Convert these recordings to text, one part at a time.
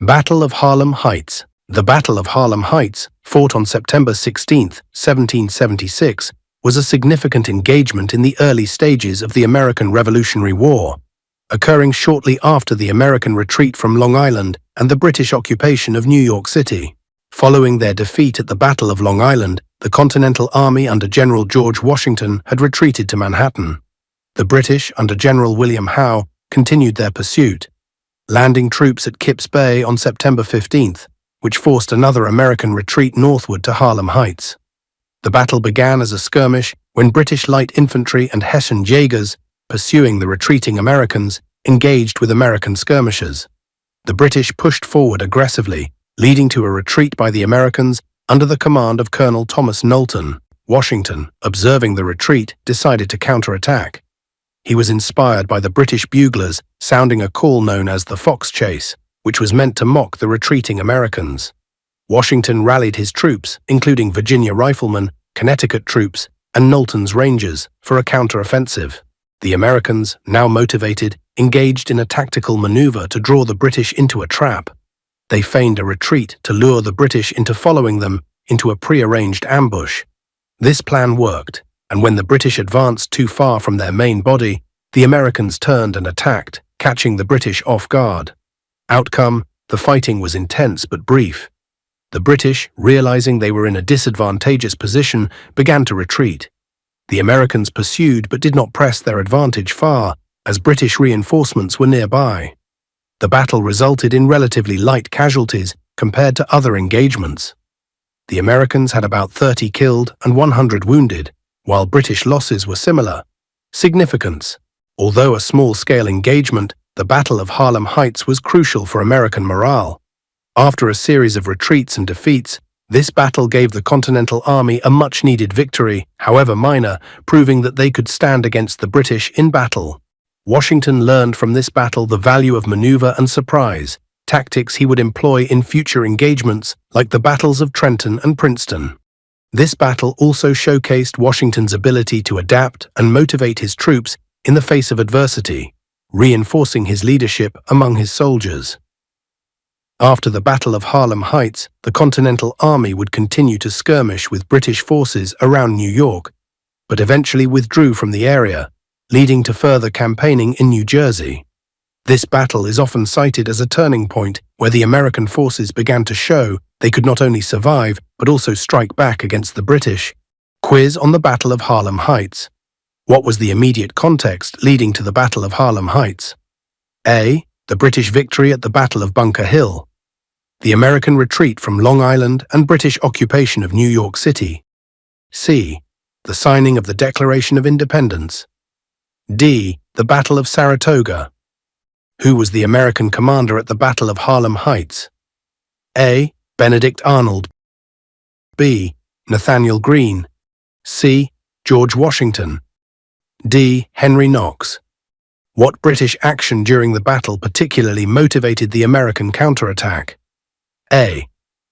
Battle of Harlem Heights. The Battle of Harlem Heights, fought on September 16, 1776, was a significant engagement in the early stages of the American Revolutionary War, occurring shortly after the American retreat from Long Island and the British occupation of New York City. Following their defeat at the Battle of Long Island, the Continental Army under General George Washington had retreated to Manhattan. The British, under General William Howe, continued their pursuit, landing troops at Kip's Bay on September 15th, which forced another American retreat northward to Harlem Heights. The battle began as a skirmish when British light infantry and Hessian Jaegers, pursuing the retreating Americans, engaged with American skirmishers. The British pushed forward aggressively, leading to a retreat by the Americans under the command of Colonel Thomas Knowlton. Washington, observing the retreat, decided to counterattack. He was inspired by the British buglers sounding a call known as the Fox Chase, which was meant to mock the retreating Americans. Washington rallied his troops, including Virginia riflemen, Connecticut troops, and Knowlton's Rangers, for a counteroffensive. The Americans, now motivated, engaged in a tactical maneuver to draw the British into a trap. They feigned a retreat to lure the British into following them into a prearranged ambush. This plan worked, and when the British advanced too far from their main body, the Americans turned and attacked, catching the British off guard. Outcome: the fighting was intense but brief. The British, realizing they were in a disadvantageous position, began to retreat. The Americans pursued but did not press their advantage far, as British reinforcements were nearby. The battle resulted in relatively light casualties compared to other engagements. The Americans had about 30 killed and 100 wounded, while British losses were similar. Significance: although a small-scale engagement, the Battle of Harlem Heights was crucial for American morale. After a series of retreats and defeats, this battle gave the Continental Army a much-needed victory, however minor, proving that they could stand against the British in battle. Washington learned from this battle the value of maneuver and surprise, tactics he would employ in future engagements like the battles of Trenton and Princeton. This battle also showcased Washington's ability to adapt and motivate his troops in the face of adversity, reinforcing his leadership among his soldiers. After the Battle of Harlem Heights, the Continental Army would continue to skirmish with British forces around New York, but eventually withdrew from the area, leading to further campaigning in New Jersey. This battle is often cited as a turning point where the American forces began to show they could not only survive but also strike back against the British. Quiz on the Battle of Harlem Heights. What was the immediate context leading to the Battle of Harlem Heights? A. The British victory at the Battle of Bunker Hill. The American retreat from Long Island and British occupation of New York City. C. The signing of the Declaration of Independence. D. The Battle of Saratoga. Who was the American commander at the Battle of Harlem Heights? A. Benedict Arnold. B. Nathaniel Greene. C. George Washington. D. Henry Knox. What British action during the battle particularly motivated the American counterattack? A.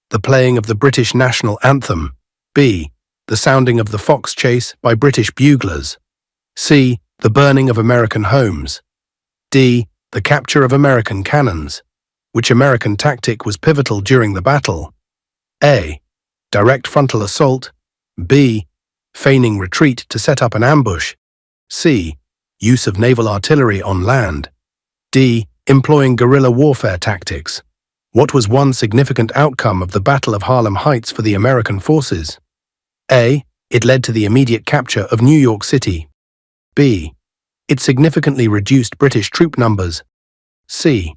The playing of the British national anthem. B. The sounding of the Fox Chase by British buglers. C. The burning of American homes. D. The capture of American cannons. Which American tactic was pivotal during the battle? A. Direct frontal assault. B. Feigning retreat to set up an ambush. C. Use of naval artillery on land. D. Employing guerrilla warfare tactics. What was one significant outcome of the Battle of Harlem Heights for the American forces? A. It led to the immediate capture of New York City. B. It significantly reduced British troop numbers. C.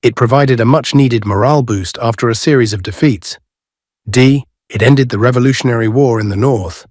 It provided a much-needed morale boost after a series of defeats. D. It ended the Revolutionary War in the North.